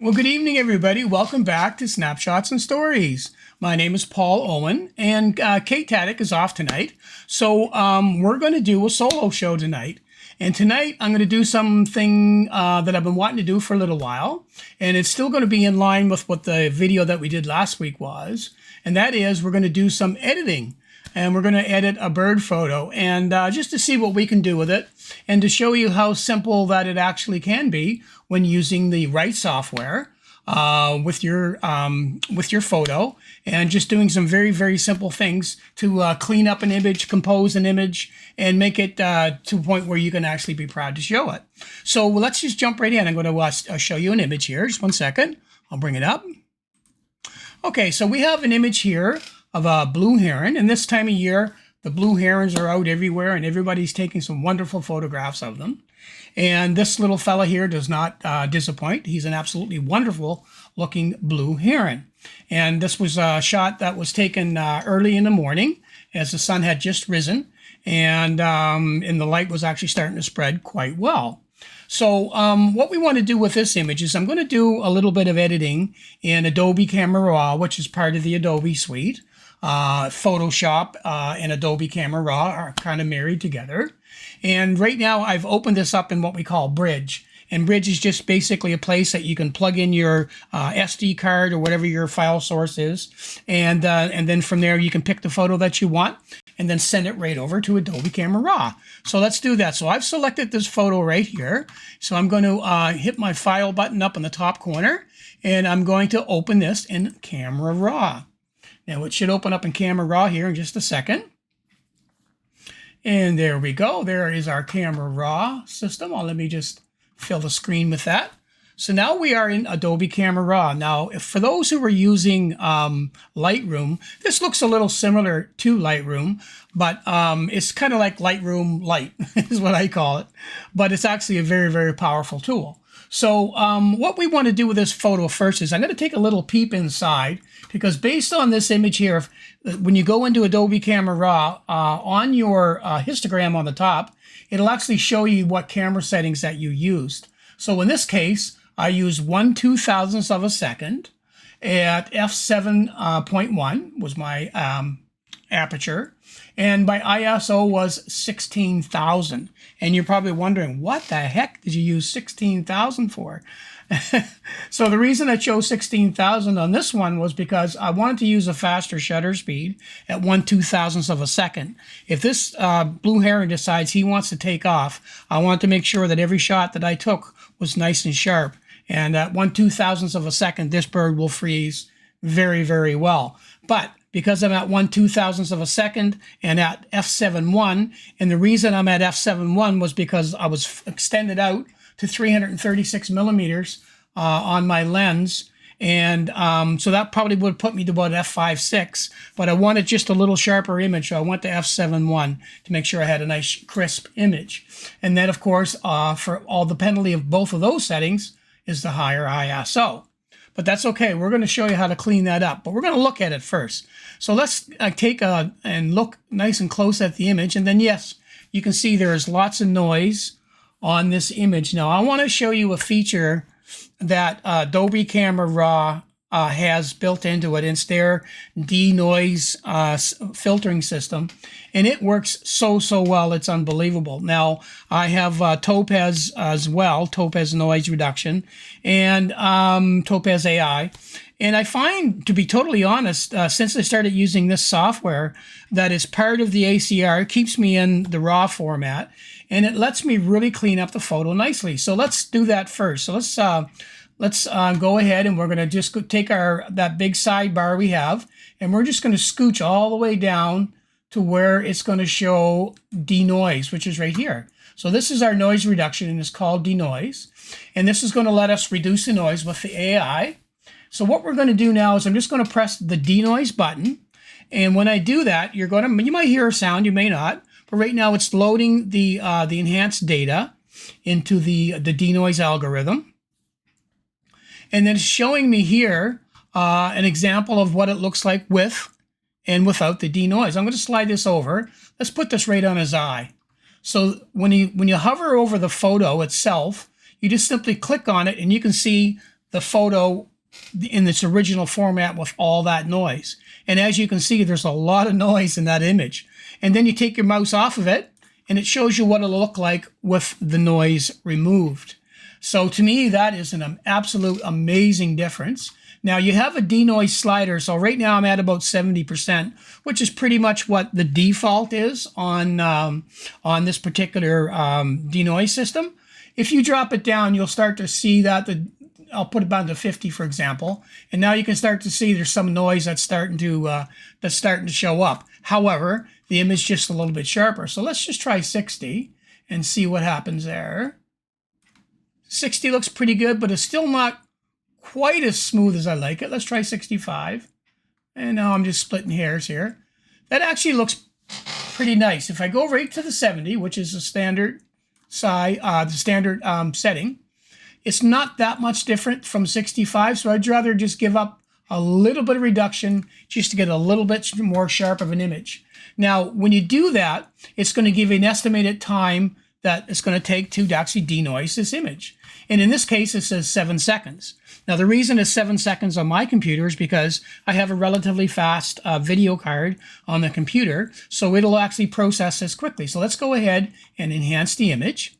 Well, good evening, everybody. Welcome back to Snapshots and Stories. My name is Paul Owen, and Kate Taddick is off tonight. So we're going to do a solo show tonight. And tonight I'm going to do something that I've been wanting to do for a little while. And it's still going to be in line with what the video that we did last week was. And that is we're going to do some editing. And we're going to edit a bird photo, and just to see what we can do with it, and to show you how simple that it actually can be when using the right software with your photo, and just doing some very, very simple things to clean up an image, compose an image, and make it to a point where you can actually be proud to show it. So let's just jump right in. I'm going to show you an image here. Just one second. I'll bring it up. Okay, so we have an image here of a blue heron, and this time of year the blue herons are out everywhere and everybody's taking some wonderful photographs of them. And this little fella here does not disappoint. He's an absolutely wonderful looking blue heron. And this was a shot that was taken early in the morning as the sun had just risen, and the light was actually starting to spread quite well. So what we want to do with this image is I'm going to do a little bit of editing in Adobe Camera Raw, which is part of the Adobe suite. Photoshop and Adobe Camera Raw are kind of married together. And right now I've opened this up in what we call Bridge. And Bridge is just basically a place that you can plug in your SD card or whatever your file source is. And then from there you can pick the photo that you want and then send it right over to Adobe Camera Raw. So let's do that. So I've selected this photo right here. So I'm going to hit my file button up in the top corner, and I'm going to open this in Camera Raw. Now it should open up in Camera Raw here in just a second. And there we go. There is our Camera Raw system. Let me just fill the screen with that. So now we are in Adobe Camera Raw. Now, for those who are using Lightroom, this looks a little similar to Lightroom, but it's kind of like Lightroom Light is what I call it. But it's actually a very, very powerful tool. So what we want to do with this photo first is I'm going to take a little peep inside, because based on this image here, when you go into Adobe Camera Raw, on your histogram on the top, it'll actually show you what camera settings that you used. So in this case, I used 1/2000th of a second at f7.1 was my aperture, and my ISO was 16,000. And you're probably wondering, what the heck did you use 16,000 for? So the reason I chose 16,000 on this one was because I wanted to use a faster shutter speed at 1/2000th of a second. If this blue heron decides he wants to take off, I want to make sure that every shot that I took was nice and sharp. And at 1/2000th of a second, this bird will freeze very, very well. But because I'm at 1/2000th of a second and at f7.1, and the reason I'm at f7.1 was because I was extended out to 336 millimeters on my lens. And so that probably would put me to about f5.6, but I wanted just a little sharper image, so I went to f7.1 to make sure I had a nice crisp image. And then, of course, for all the penalty of both of those settings is the higher ISO. But that's okay. We're going to show you how to clean that up, but we're going to look at it first. So let's take and look nice and close at the image. And then, yes, you can see there is lots of noise on this image. Now, I want to show you a feature that Adobe Camera Raw has built into it. It's their denoise filtering system, and it works so well. It's unbelievable. Now, I have Topaz as well, Topaz Noise Reduction, and Topaz AI. And I find, to be totally honest, since I started using this software, that is part of the ACR, it keeps me in the RAW format, and it lets me really clean up the photo nicely. So let's do that first. So let's go ahead, and we're going to just take that big sidebar we have, and we're just going to scooch all the way down to where it's going to show denoise, which is right here. So this is our noise reduction, and it's called denoise. And this is going to let us reduce the noise with the AI. So what we're going to do now is I'm just going to press the denoise button. And when I do that, you might hear a sound, you may not. But right now it's loading the enhanced data into the denoise algorithm. And then it's showing me here an example of what it looks like with and without the denoise. I'm going to slide this over. Let's put this right on his eye. So when you hover over the photo itself, you just simply click on it and you can see the photo in its original format with all that noise. And as you can see, there's a lot of noise in that image. And then you take your mouse off of it, and it shows you what it'll look like with the noise removed. So to me, that is an absolute amazing difference. Now you have a denoise slider. So right now I'm at about 70%, which is pretty much what the default is on this particular denoise system. If you drop it down, you'll start to see that I'll put it down to 50, for example, and now you can start to see there's some noise that's starting to show up. However, the image is just a little bit sharper. So let's just try 60 and see what happens there. 60 looks pretty good, but it's still not quite as smooth as I like it. Let's try 65. And now I'm just splitting hairs here. That actually looks pretty nice. If I go right to the 70, which is the standard size, the standard setting, it's not that much different from 65. So I'd rather just give up a little bit of reduction just to get a little bit more sharp of an image. Now, when you do that, it's going to give you an estimated time that it's going to take to actually denoise this image. And in this case, it says 7 seconds. Now, the reason it's 7 seconds on my computer is because I have a relatively fast video card on the computer, so it'll actually process this quickly. So let's go ahead and enhance the image.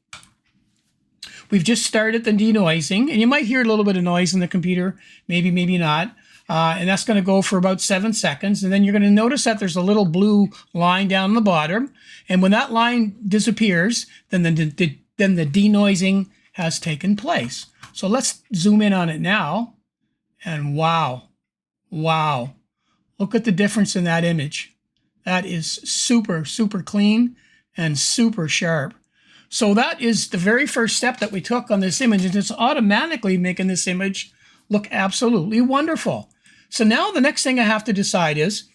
We've just started the denoising, and you might hear a little bit of noise in the computer, maybe, maybe not. And that's going to go for about 7 seconds. And then you're going to notice that there's a little blue line down the bottom. And when that line disappears, then the denoising has taken place. So let's zoom in on it now. And wow, wow. Look at the difference in that image. That is super, super clean and super sharp. So that is the very first step that we took on this image, and it's automatically making this image look absolutely wonderful. So now the next thing I have to decide is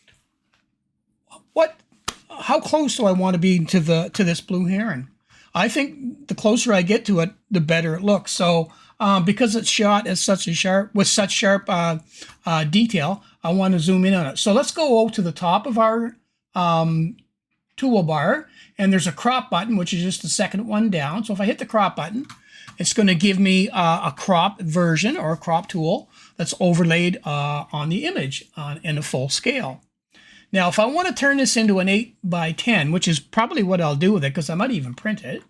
how close do I want to be to this blue heron? I think the closer I get to it, the better it looks. So because it's shot as such sharp detail, I want to zoom in on it. So let's go to the top of our toolbar, and there's a crop button, which is just the second one down. So if I hit the crop button, it's going to give me a crop version or a crop tool that's overlaid on the image in a full scale. Now, if I want to turn this into an 8x10, which is probably what I'll do with it, because I might even print it,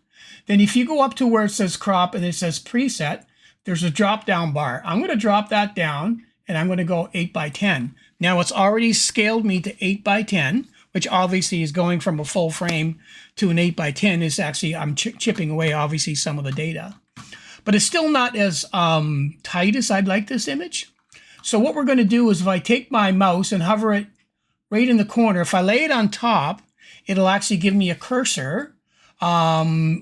then if you go up to where it says crop and it says preset, there's a drop-down bar. I'm going to drop that down, and I'm going to go 8x10. Now, it's already scaled me to 8x10, which obviously is going from a full frame to an 8x10. Is actually, I'm chipping away, obviously, some of the data. But it's still not as tight as I'd like this image. So what we're going to do is if I take my mouse and hover it right in the corner, if I lay it on top, it'll actually give me a cursor,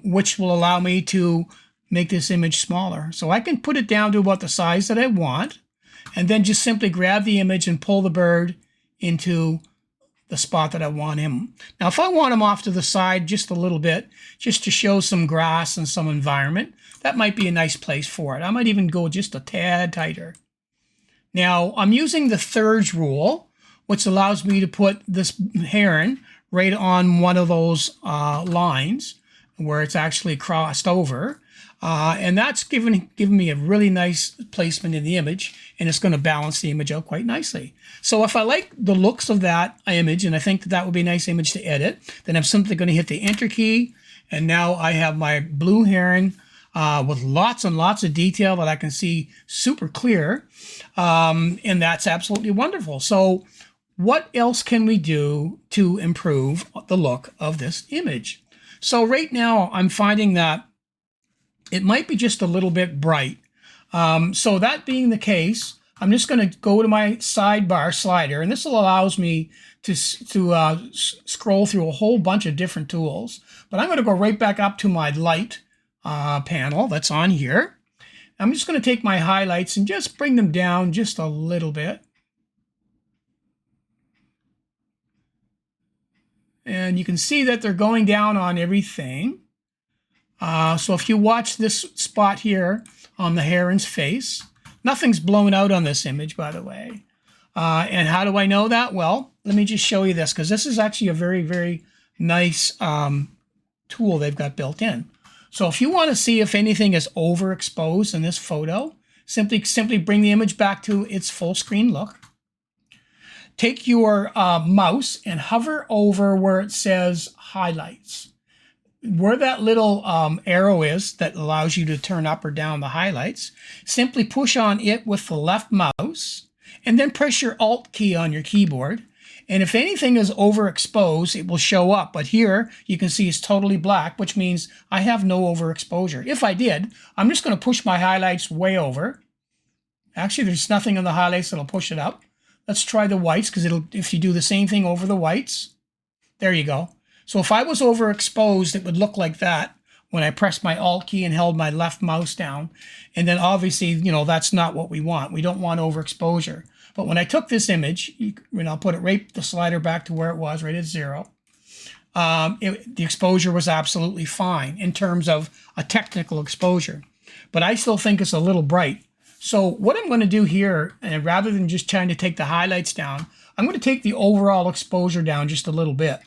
which will allow me to make this image smaller. So I can put it down to about the size that I want, and then just simply grab the image and pull the bird into the spot that I want him. Now, if I want him off to the side just a little bit, just to show some grass and some environment, that might be a nice place for it. I might even go just a tad tighter. Now, I'm using the thirds rule, which allows me to put this heron right on one of those lines where it's actually crossed over. And that's given me a really nice placement in the image, and it's going to balance the image out quite nicely. So if I like the looks of that image, and I think that would be a nice image to edit, then I'm simply going to hit the Enter key, and now I have my blue heron with lots and lots of detail that I can see super clear, and that's absolutely wonderful. So what else can we do to improve the look of this image? So right now I'm finding that it might be just a little bit bright. So that being the case, I'm just going to go to my sidebar slider, and this allows me to scroll through a whole bunch of different tools. But I'm going to go right back up to my light panel that's on here. I'm just going to take my highlights and just bring them down just a little bit. And you can see that they're going down on everything. So if you watch this spot here on the heron's face, nothing's blown out on this image, by the way. And how do I know that? Well, let me just show you this, because this is actually a very, very nice tool they've got built in. So if you want to see if anything is overexposed in this photo, Simply bring the image back to its full screen look. Take your mouse and hover over where it says highlights. Where that little arrow is that allows you to turn up or down the highlights, simply push on it with the left mouse and then press your Alt key on your keyboard. And if anything is overexposed, it will show up. But here you can see it's totally black, which means I have no overexposure. If I did, I'm just going to push my highlights way over. Actually, there's nothing in the highlights that'll push it up. Let's try the whites, because if you do the same thing over the whites, there you go. So if I was overexposed, it would look like that when I pressed my Alt key and held my left mouse down. And then obviously, you know, that's not what we want. We don't want overexposure. But when I took this image, and I'll put it right, the slider back to where it was, right at 0, the exposure was absolutely fine in terms of a technical exposure. But I still think it's a little bright. So what I'm going to do here, and rather than just trying to take the highlights down, I'm going to take the overall exposure down just a little bit.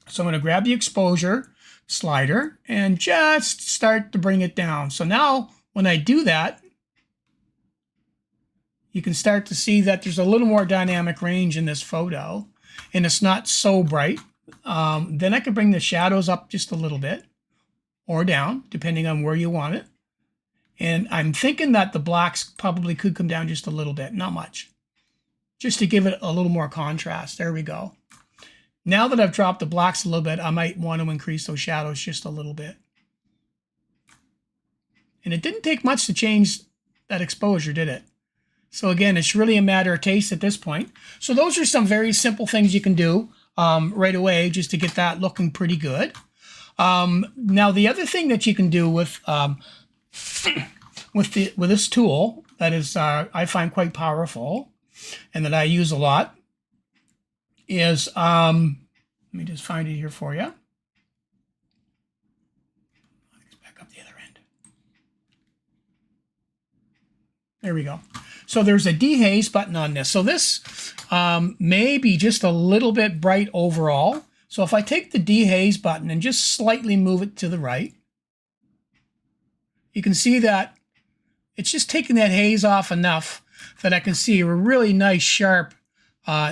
So I'm going to grab the exposure slider and just start to bring it down. So now when I do that, you can start to see that there's a little more dynamic range in this photo, and it's not so bright. Then I can bring the shadows up just a little bit or down, depending on where you want it. And I'm thinking that the blacks probably could come down just a little bit, not much, just to give it a little more contrast. There we go. Now that I've dropped the blacks a little bit, I might want to increase those shadows just a little bit. And it didn't take much to change that exposure, did it? So again, it's really a matter of taste at this point. So those are some very simple things you can do right away just to get that looking pretty good. Now, the other thing that you can do with this tool that is I find quite powerful and that I use a lot is let me just find it here for you. Let's back up the other end. There we go. So there's a dehaze button on this. So this may be just a little bit bright overall. So if I take the dehaze button and just slightly move it to the right, you can see that it's just taking that haze off enough that I can see a really nice sharp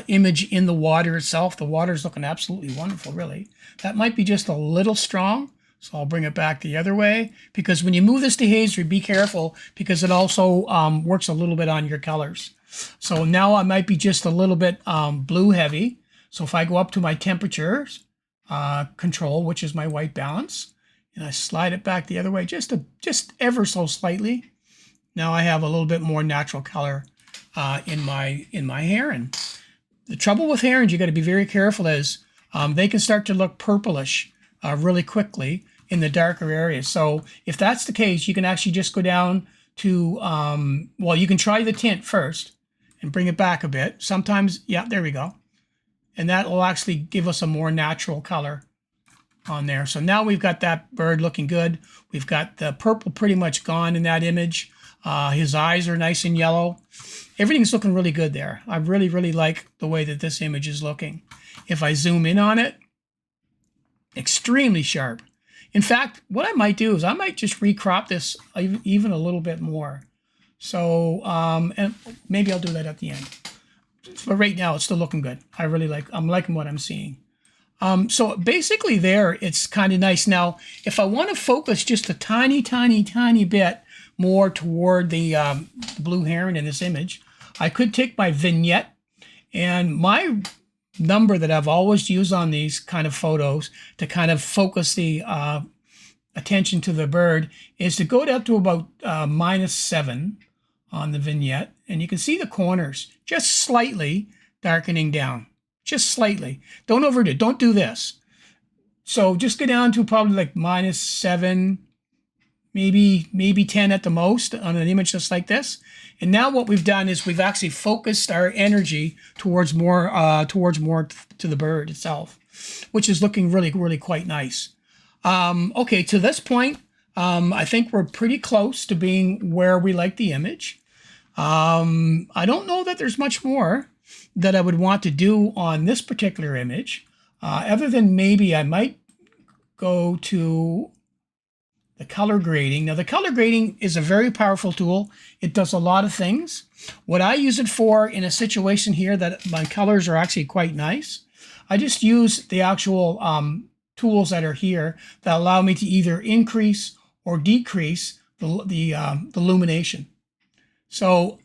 image in the water itself. The water is looking absolutely wonderful, really. That might be just a little strong, so I'll bring it back the other way, because when you move this dehazer, be careful, because it also works a little bit on your colors. So now I might be just a little bit blue heavy. So if I go up to my temperature control, which is my white balance, and I slide it back the other way just ever so slightly, now I have a little bit more natural color in my heron. The trouble with herons, you got to be very careful, is they can start to look purplish really quickly in the darker areas. So if that's the case, you can actually just go down to, well, you can try the tint first and bring it back a bit. Sometimes, yeah, there we go. And that will actually give us a more natural color on there. So now we've got that bird looking good. We've got the purple pretty much gone in that image. His eyes are nice and yellow. Everything's looking really good there. I really, really like the way that this image is looking. If I zoom in on it, extremely sharp. In fact, what I might do is I might just recrop this even a little bit more. So, and maybe I'll do that at the end. But right now, it's still looking good. I'm liking what I'm seeing. So basically there, it's kind of nice. Now, if I want to focus just a tiny, tiny, tiny bit more toward the blue heron in this image, I could take my vignette, and my number that I've always used on these kind of photos to kind of focus the attention to the bird is to go down to about -7 on the vignette, and you can see the corners just slightly darkening down, just slightly. Don't overdo it. Don't do this. So just go down to probably like -7, maybe 10 at the most on an image just like this. And now what we've done is we've actually focused our energy towards more to the bird itself, which is looking really, really quite nice. Okay, to this point, I think we're pretty close to being where we like the image. I don't know that there's much more that I would want to do on this particular image, other than maybe I might go to the color grading. Now, the color grading is a very powerful tool. It does a lot of things. What I use it for in a situation here that my colors are actually quite nice, I just use the actual tools that are here that allow me to either increase or decrease the illumination. So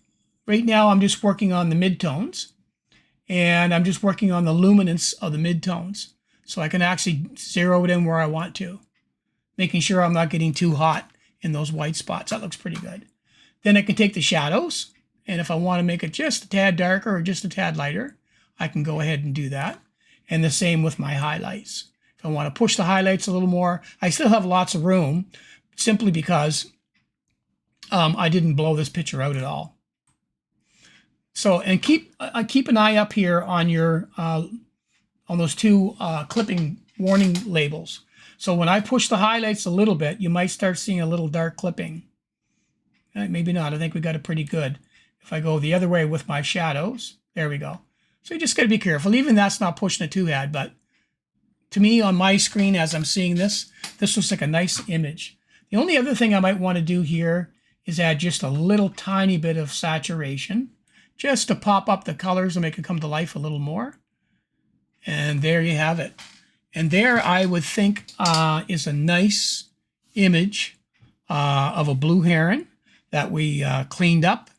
right now I'm just working on the midtones, and I'm just working on the luminance of the midtones. So I can actually zero it in where I want to, making sure I'm not getting too hot in those white spots. That looks pretty good. Then I can take the shadows, and if I want to make it just a tad darker or just a tad lighter, I can go ahead and do that. And the same with my highlights. If I want to push the highlights a little more, I still have lots of room, simply because I didn't blow this picture out at all. So, and keep an eye up here on your on those two clipping warning labels. So when I push the highlights a little bit, you might start seeing a little dark clipping. Maybe not. I think we got it pretty good. If I go the other way with my shadows, there we go. So you just got to be careful. Even that's not pushing it too bad, but to me on my screen as I'm seeing this looks like a nice image. The only other thing I might want to do here is add just a little tiny bit of saturation, just to pop up the colors and make it come to life a little more. And there you have it. And there I would think is a nice image of a blue heron that we cleaned up,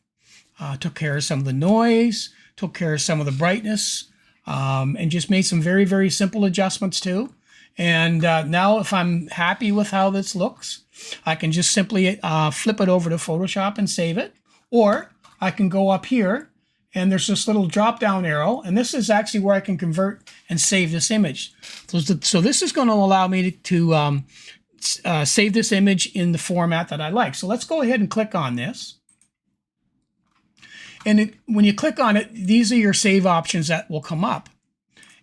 took care of some of the noise, took care of some of the brightness, and just made some very, very simple adjustments too. And now if I'm happy with how this looks, I can just simply flip it over to Photoshop and save it. Or I can go up here and there's this little drop down arrow, and this is actually where I can convert and save this image. So this is going to allow me to save this image in the format that I like. So let's go ahead and click on this. And when you click on it, these are your save options that will come up.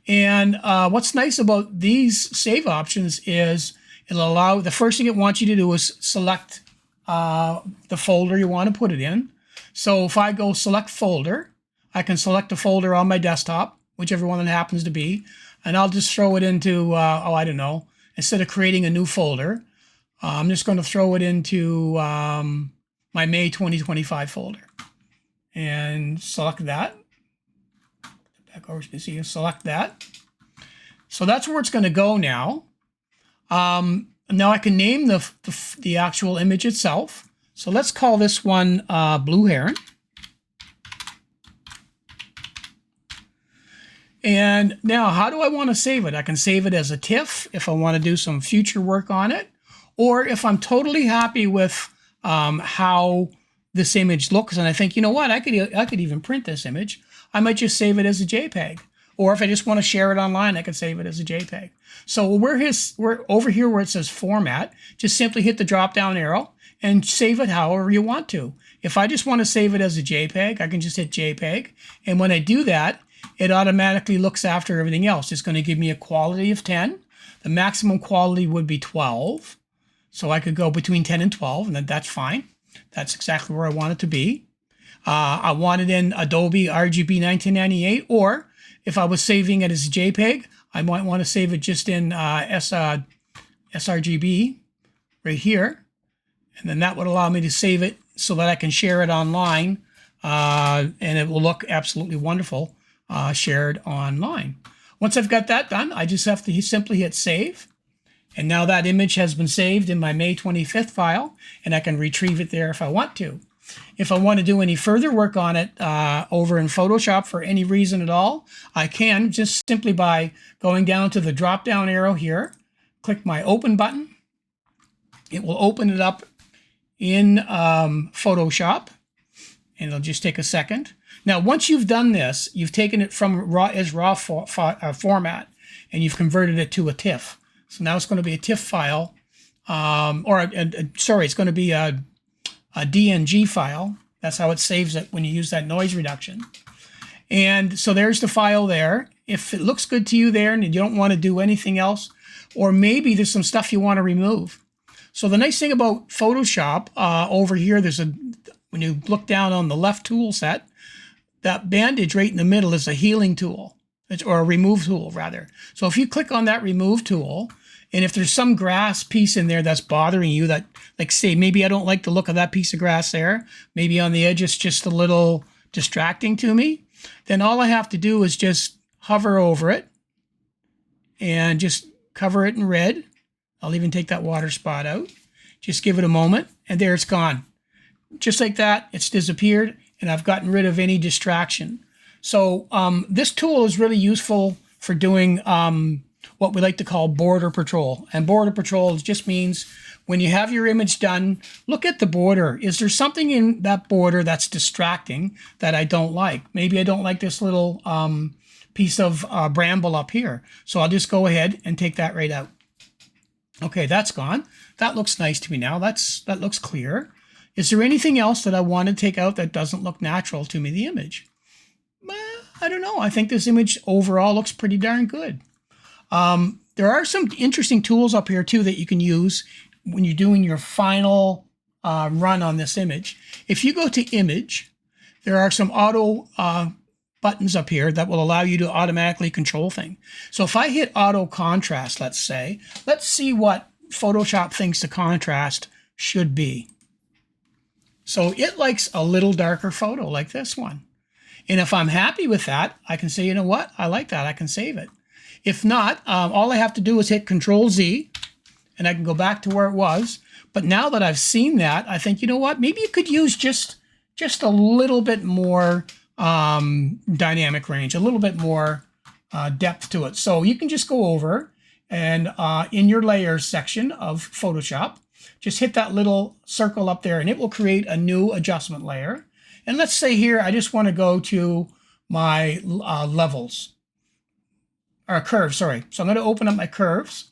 And what's nice about these save options is it'll allow, the first thing it wants you to do is select the folder you want to put it in. So if I go select folder, I can select a folder on my desktop, whichever one it happens to be, and I'll just throw it into, I don't know, instead of creating a new folder, I'm just going to throw it into my May 2025 folder and select that. Back over to see, select that. So that's where it's going to go now. Now I can name the actual image itself. So let's call this one Blue Heron. And now how do I want to save it? I can save it as a TIFF if I want to do some future work on it, or if I'm totally happy with how this image looks and I think, you know what, I could even print this image, I might just save it as a JPEG. Or if I just want to share it online, I can save it as a JPEG. So we're over here where it says format, just simply hit the drop down arrow and save it however you want to. If I just want to save it as a JPEG, I can just hit JPEG. And when I do that, it automatically looks after everything else. It's going to give me a quality of 10. The maximum quality would be 12. So I could go between 10 and 12, and that's fine. That's exactly where I want it to be. I want it in Adobe RGB 1998, or if I was saving it as a JPEG, I might want to save it just in sRGB right here. And then that would allow me to save it so that I can share it online, and it will look absolutely wonderful shared online. Once I've got that done, I just have to simply hit save. And now that image has been saved in my May 25th file, and I can retrieve it there if I want to. If I want to do any further work on it over in Photoshop for any reason at all, I can just simply by going down to the drop-down arrow here, click my Open button. It will open it up in Photoshop, and it'll just take a second. Now, once you've done this, you've taken it from raw format, and you've converted it to a TIFF. So now it's going to be a TIFF file, it's going to be a DNG file. That's how it saves it when you use that noise reduction. And so there's the file there. If it looks good to you there and you don't want to do anything else, or maybe there's some stuff you want to remove. So the nice thing about Photoshop over here, when you look down on the left tool set, that bandage right in the middle is a healing tool. or a remove tool rather. So if you click on that remove tool, and if there's some grass piece in there that's bothering you, that, like say, maybe I don't like the look of that piece of grass there, maybe on the edge it's just a little distracting to me, then all I have to do is just hover over it and just cover it in red. I'll even take that water spot out. Just give it a moment, and there it's gone. Just like that, it's disappeared, and I've gotten rid of any distraction. So this tool is really useful for doing what we like to call border patrol. And border patrol just means when you have your image done, look at the border. Is there something in that border that's distracting that I don't like? Maybe I don't like this little piece of bramble up here. So I'll just go ahead and take that right out. Okay, that's gone. That looks nice to me now. That looks clear. Is there anything else that I want to take out that doesn't look natural to me, the image? I don't know. I think this image overall looks pretty darn good. There are some interesting tools up here too that you can use when you're doing your final run on this image. If you go to image, there are some auto buttons up here that will allow you to automatically control things. So if I hit auto contrast, let's see what Photoshop thinks the contrast should be. So it likes a little darker photo like this one. And if I'm happy with that, I can say, you know what, I like that, I can save it. If not, all I have to do is hit Control Z, and I can go back to where it was. But now that I've seen that, I think, you know what, maybe you could use just a little bit more dynamic range, a little bit more depth to it. So you can just go over and in your layers section of Photoshop, just hit that little circle up there and it will create a new adjustment layer. And let's say here, I just want to go to my levels, or curves, sorry. So I'm going to open up my curves.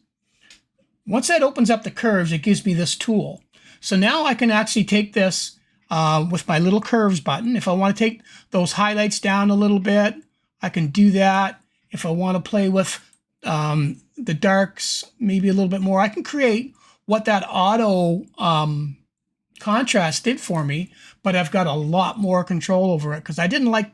Once that opens up the curves, it gives me this tool. So now I can actually take this with my little curves button. If I want to take those highlights down a little bit, I can do that. If I want to play with the darks maybe a little bit more, I can create what that auto contrast did for me, but I've got a lot more control over it because I didn't like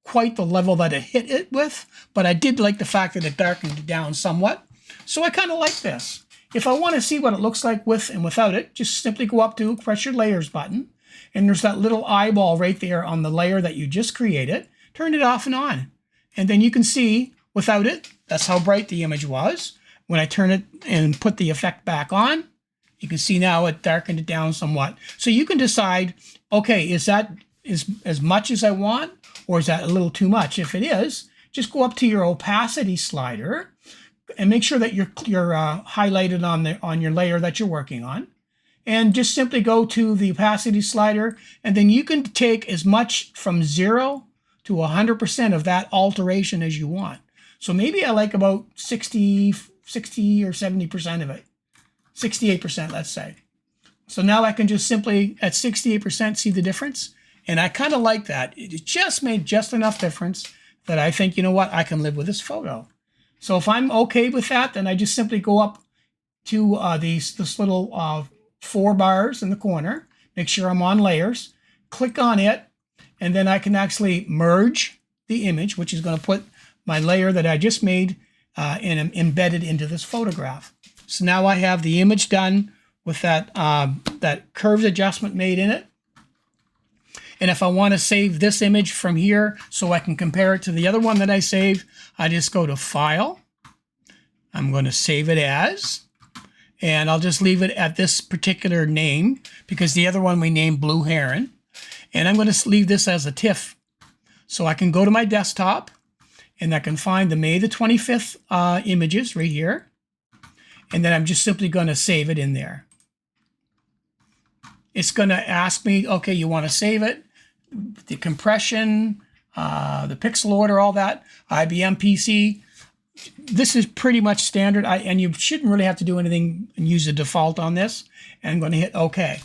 quite the level that it hit it with, but I did like the fact that it darkened it down somewhat. So I kind of like this. If I want to see what it looks like with and without it, just simply go up to press your layers button, and there's that little eyeball right there on the layer that you just created. Turn it off and on. And then you can see without it, that's how bright the image was. When I turn it and put the effect back on, you can see now it darkened it down somewhat. So you can decide, okay, is that as much as I want, or is that a little too much? If it is, just go up to your opacity slider and make sure that you're highlighted on your layer that you're working on. And just simply go to the opacity slider, and then you can take as much from 0 to 100% of that alteration as you want. So maybe I like about 60 or 70% of it. 68%, let's say. So now I can just simply, at 68%, see the difference. And I kind of like that. It just made just enough difference that I think, you know what, I can live with this photo. So if I'm okay with that, then I just simply go up to this little 4 bars in the corner, make sure I'm on layers, click on it, and then I can actually merge the image, which is going to put my layer that I just made and embedded into this photograph. So now I have the image done with that curves adjustment made in it. And if I want to save this image from here so I can compare it to the other one that I saved, I just go to File. I'm going to save it as, and I'll just leave it at this particular name because the other one we named Blue Heron. And I'm going to leave this as a TIFF. So I can go to my desktop and I can find the May the 25th images right here. And then I'm just simply going to save it in there. It's going to ask me, okay, you want to save it? The compression, the pixel order, all that, IBM PC. This is pretty much standard, and you shouldn't really have to do anything and use the default on this. And I'm going to hit OK.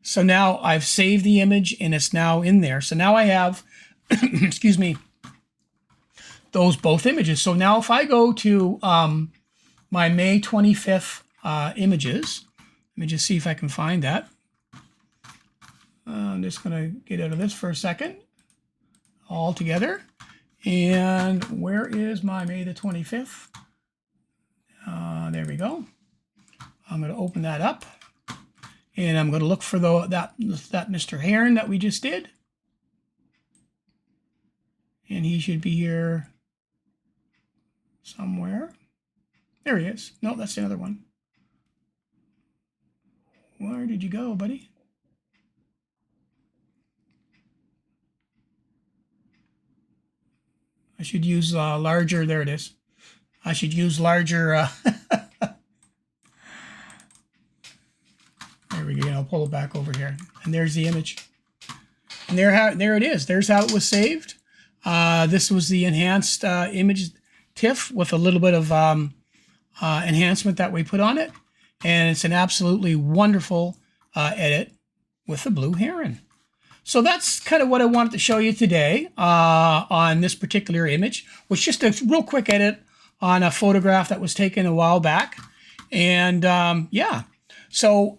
So now I've saved the image, and it's now in there. So now I have, excuse me, those both images. So now if I go to my May 25th images, let me just see if I can find that. I'm just going to get out of this for a second, all together. And where is my May the 25th? There we go. I'm going to open that up. And I'm going to look for that Mr. Heron that we just did. And he should be here somewhere. There he is. No, that's the other one. Where did you go, buddy? I should use larger. There it is. I should use larger. There we go. I'll pull it back over here. And there's the image. And there it is. There's how it was saved. This was the enhanced image TIFF with a little bit of enhancement that we put on it. And it's an absolutely wonderful edit with the blue heron. So that's kind of what I wanted to show you today on this particular image, was just a real quick edit on a photograph that was taken a while back. And yeah, so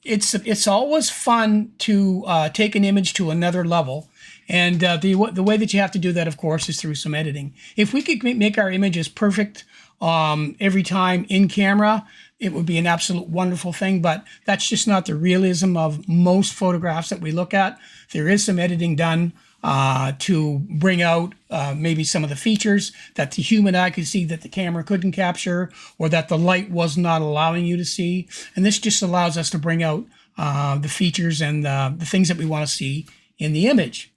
it's always fun to take an image to another level. And the way that you have to do that, of course, is through some editing. If we could make our images perfect every time in camera, it would be an absolute wonderful thing, but that's just not the realism of most photographs that we look at. There is some editing done to bring out maybe some of the features that the human eye could see that the camera couldn't capture, or that the light was not allowing you to see. And this just allows us to bring out the features and the things that we want to see in the image.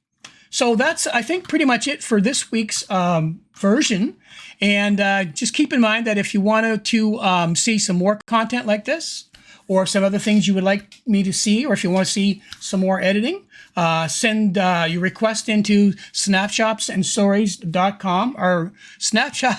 So that's, I think, pretty much it for this week's version. And just keep in mind that if you wanted to see some more content like this, or some other things you would like me to see, or if you want to see some more editing, send your request into snapshotsandstories.com, or snapshot.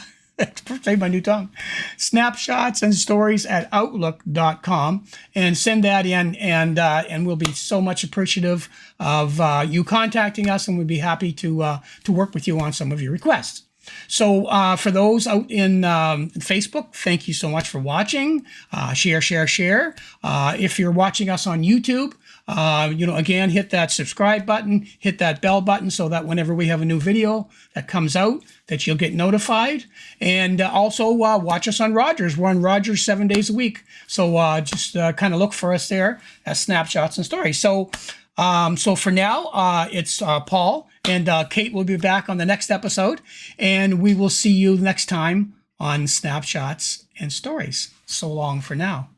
Say my new tongue. Snapshotsandstories@outlook.com, and send that in, and we'll be so much appreciative of you contacting us, and we'd be happy to work with you on some of your requests. So for those out in Facebook, thank you so much for watching. Share. If you're watching us on YouTube, again, hit that subscribe button, hit that bell button, so that whenever we have a new video that comes out, that you'll get notified. And also watch us on Rogers. We're on Rogers 7 days a week. So just kind of look for us there as Snapshots and Stories. So for now, it's Paul, and Kate will be back on the next episode, and we will see you next time on Snapshots and Stories. So long for now.